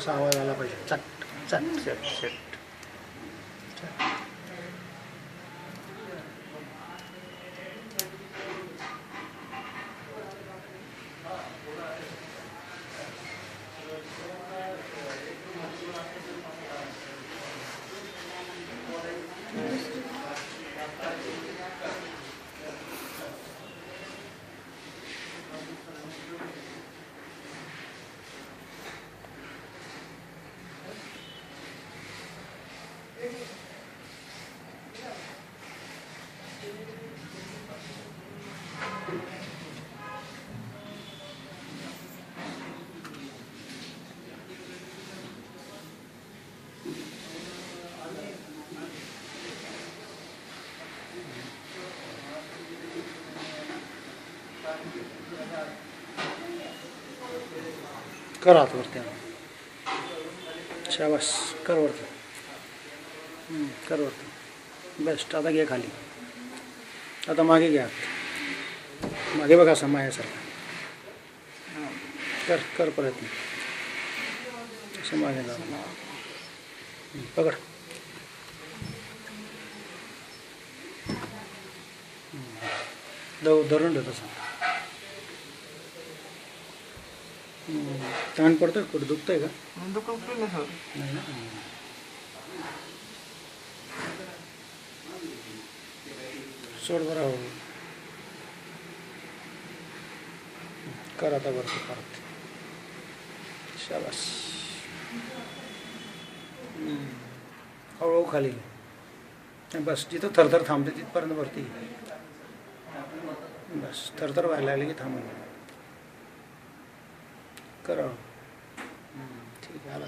असा आवाज आला पाहिजे, चट चट चट चट. कर हात वरती, शाबास, कर वरती, कर वरती, बेस्ट. आता घे खाली, आता मागे घ्या, मागे बघा असं मायासारखं. कर कर प्रयत्न, असं मागे जा, पकड. धरून ठेव तसं. ताण पडतोय, कुठं दुखतंय का? नाही ना. सोड बरं. हो, कर आता वरती परत, शाबास. हळूहळू खाली, बस. जिथं थरथर थांबते तिथपर्यंत वरती, बस. थरथर व्हायला लागली की थांबून करा. ठीक आहे, आला.